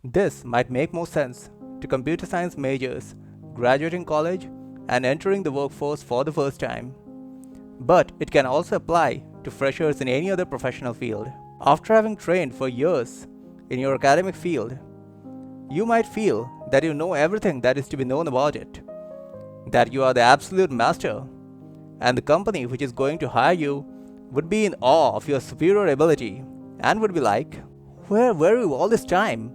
This might make more sense to computer science majors graduating college and entering the workforce for the first time, but it can also apply to freshers in any other professional field. After having trained for years in your academic field, you might feel that you know everything that is to be known about it, that you are the absolute master, and the company which is going to hire you would be in awe of your superior ability and would be like, "Where were you all this time?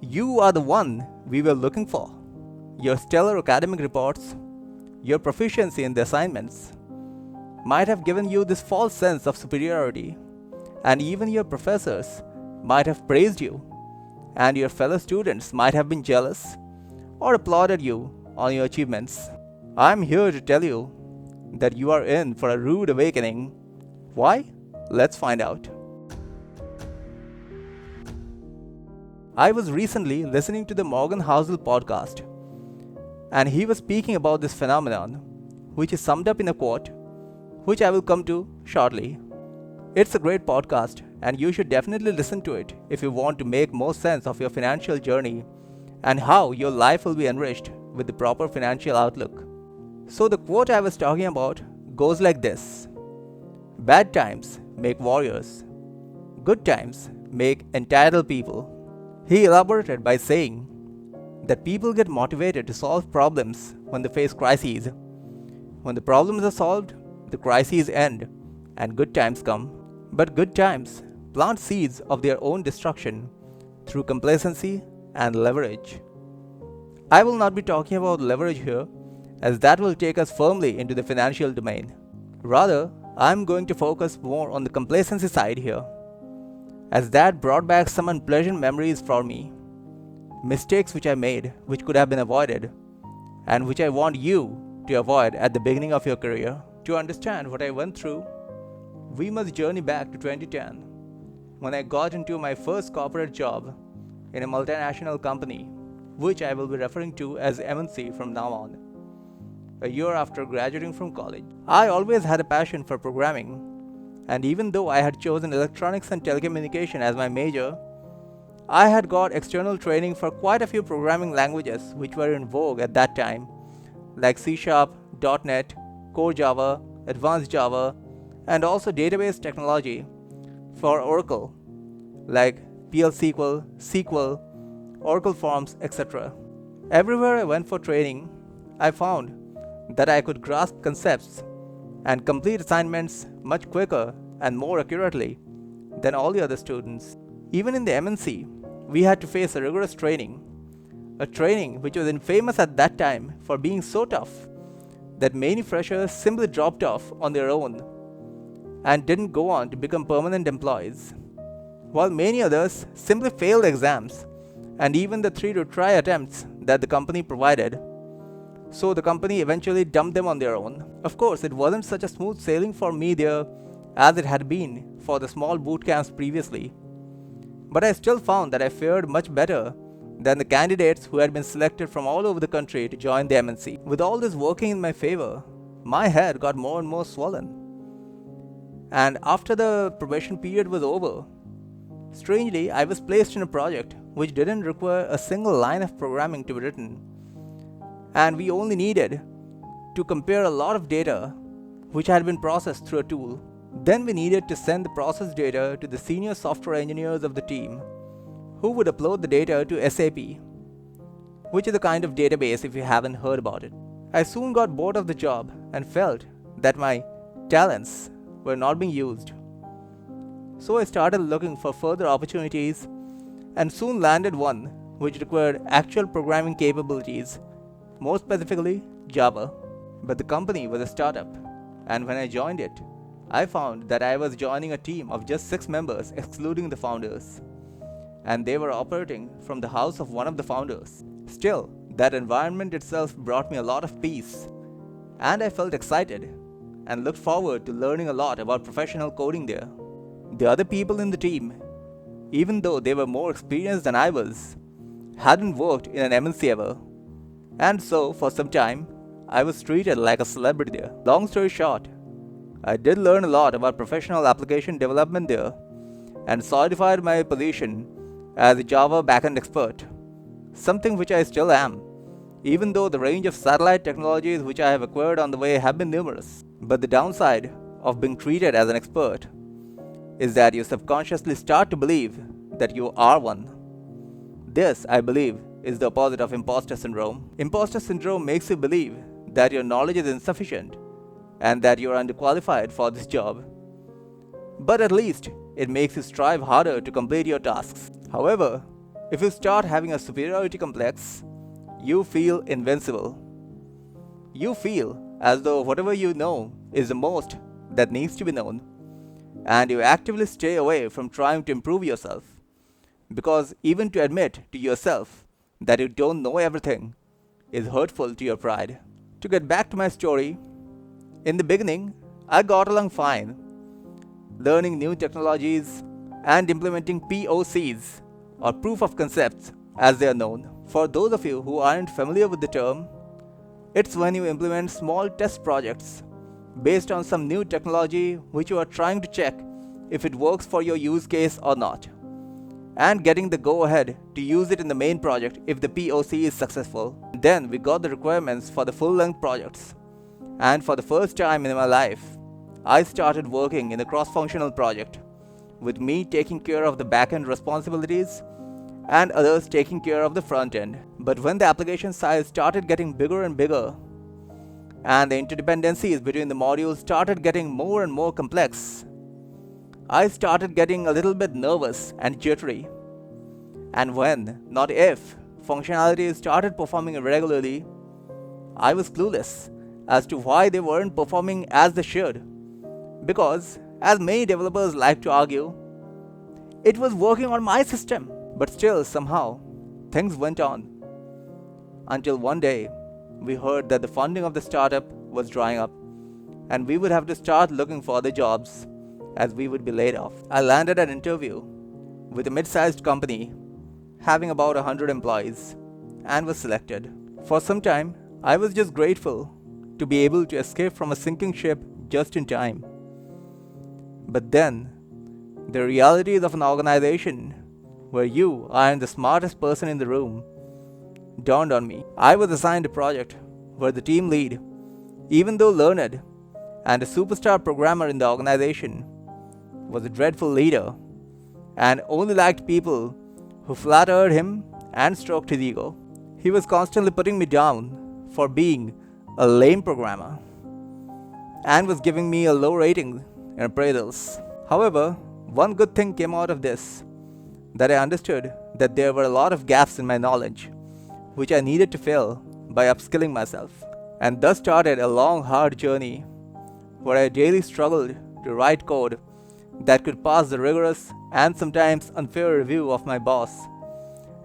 You are the one we were looking for." Your stellar academic reports, your proficiency in the assignments, might have given you this false sense of superiority, and even your professors might have praised you, and your fellow students might have been jealous or applauded you on your achievements. I'm here to tell you that you are in for a rude awakening. Why? Let's find out. I was recently listening to the Morgan Housel podcast, and he was speaking about this phenomenon, which is summed up in a quote, which I will come to shortly. It's a great podcast, and you should definitely listen to it if you want to make more sense of your financial journey and how your life will be enriched with the proper financial outlook. So, the quote I was talking about goes like this: "Bad times make warriors, good times make entitled people." He elaborated by saying that people get motivated to solve problems when they face crises. When the problems are solved, the crises end and good times come. But good times plant seeds of their own destruction through complacency and leverage. I will not be talking about leverage here, as that will take us firmly into the financial domain. Rather, I am going to focus more on the complacency side here, as that brought back some unpleasant memories for me. Mistakes which I made, which could have been avoided, and which I want you to avoid at the beginning of your career. To understand what I went through, we must journey back to 2010, when I got into my first corporate job in a multinational company, which I will be referring to as MNC from now on. A year after graduating from college, I always had a passion for programming, and even though I had chosen electronics and telecommunication as my major, I had got external training for quite a few programming languages which were in vogue at that time, like C#, .NET, Core Java, Advanced Java, and also database technology for Oracle, like PL SQL, Oracle Forms, etc. Everywhere I went for training, I found that I could grasp concepts and complete assignments much quicker and more accurately than all the other students. Even in the MNC, we had to face a rigorous training, a training which was infamous at that time for being so tough that many freshers simply dropped off on their own and didn't go on to become permanent employees, while many others simply failed exams and even the 3-to-try attempts that the company provided. So the company eventually dumped them on their own. Of course, it wasn't such a smooth sailing for me there as it had been for the small boot camps previously, but I still found that I fared much better than the candidates who had been selected from all over the country to join the MNC. With all this working in my favor, my head got more and more swollen. And after the probation period was over, strangely, I was placed in a project which didn't require a single line of programming to be written, and we only needed to compare a lot of data which had been processed through a tool. Then we needed to send the processed data to the senior software engineers of the team, who would upload the data to SAP, which is a kind of database if you haven't heard about it. I soon got bored of the job and felt that my talents were not being used. So I started looking for further opportunities and soon landed one which required actual programming capabilities, more specifically Java. But the company was a startup, and when I joined it, I found that I was joining a team of just 6 members excluding the founders, and they were operating from the house of one of the founders. Still, that environment itself brought me a lot of peace, and I felt excited and looked forward to learning a lot about professional coding there. The other people in the team, even though they were more experienced than I was, hadn't worked in an MNC ever, and so for some time I was treated like a celebrity there. Long story short, I did learn a lot about professional application development there and solidified my position as a Java backend expert, something which I still am, even though the range of satellite technologies which I have acquired on the way have been numerous. But the downside of being treated as an expert is that you subconsciously start to believe that you are one. This, I believe, is the opposite of imposter syndrome. Imposter syndrome makes you believe that your knowledge is insufficient and that you are underqualified for this job. But at least it makes you strive harder to complete your tasks. However, if you start having a superiority complex, you feel invincible. You feel as though whatever you know is the most that needs to be known, and you actively stay away from trying to improve yourself. Because even to admit to yourself that you don't know everything is hurtful to your pride. To get back to my story, in the beginning, I got along fine, learning new technologies and implementing POCs, or proof of concepts as they are known. For those of you who aren't familiar with the term, it's when you implement small test projects based on some new technology which you are trying to check if it works for your use case or not, and getting the go ahead to use it in the main project if the POC is successful. Then we got the requirements for the full length projects, and for the first time in my life, I started working in a cross-functional project, with me taking care of the back-end responsibilities and others taking care of the front end. But when the application size started getting bigger and bigger, and the interdependencies between the modules started getting more and more complex, I started getting a little bit nervous and jittery. And when, not if, functionalities started performing irregularly, I was clueless as to why they weren't performing as they should. Because, as many developers like to argue, it was working on my system. But still, somehow, things went on. Until one day, we heard that the funding of the startup was drying up, and we would have to start looking for other jobs, as we would be laid off. I landed an interview with a mid-sized company having about 100 employees and was selected. For some time, I was just grateful to be able to escape from a sinking ship just in time. But then, the realities of an organization where you aren't the smartest person in the room dawned on me. I was assigned a project where the team lead, even though learned and a superstar programmer in the organization, was a dreadful leader and only liked people who flattered him and stroked his ego. He was constantly putting me down for being a lame programmer and was giving me a low rating in appraisals. However, one good thing came out of this, that I understood that there were a lot of gaps in my knowledge which I needed to fill by upskilling myself, and thus started a long hard journey where I daily struggled to write code that could pass the rigorous and sometimes unfair review of my boss,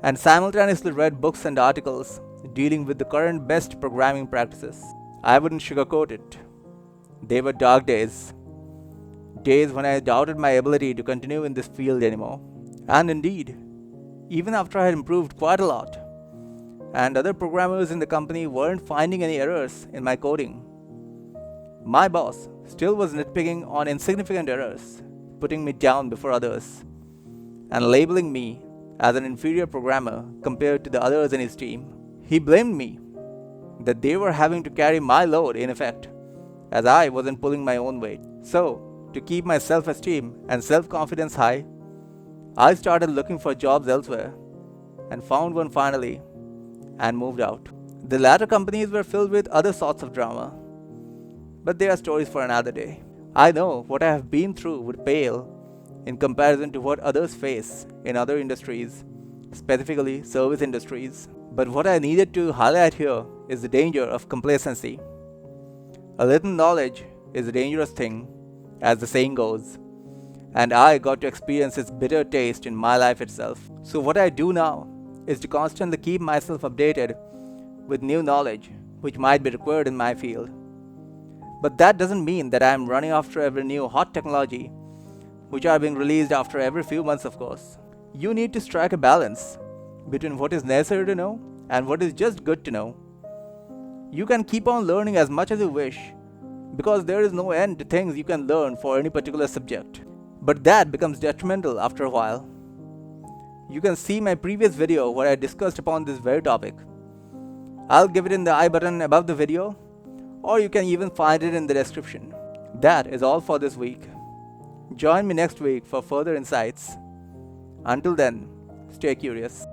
and simultaneously read books and articles dealing with the current best programming practices. I wouldn't sugarcoat it. They were dark days. Days when I doubted my ability to continue in this field anymore. And indeed, even after I had improved quite a lot, and other programmers in the company weren't finding any errors in my coding, my boss still was nitpicking on insignificant errors, putting me down before others, and labeling me as an inferior programmer compared to the others in his team. He blamed me that they were having to carry my load in effect, as I wasn't pulling my own weight. So, to keep my self-esteem and self-confidence high, I started looking for jobs elsewhere, and found one finally, and moved out. The latter companies were filled with other sorts of drama, but they are stories for another day. I know what I have been through would pale in comparison to what others face in other industries, specifically service industries. But what I needed to highlight here is the danger of complacency. A little knowledge is a dangerous thing, as the saying goes, and I got to experience its bitter taste in my life itself. So what I do now is to constantly keep myself updated with new knowledge which might be required in my field. But that doesn't mean that I am running after every new hot technology which are being released after every few months, of course. You need to strike a balance between what is necessary to know and what is just good to know. You can keep on learning as much as you wish, because there is no end to things you can learn for any particular subject. But that becomes detrimental after a while. you can see my previous video where I discussed upon this very topic. I'll give it in the I button above the video, or you can even find it in the description. That is all for this week. Join me next week for further insights. Until then, stay curious.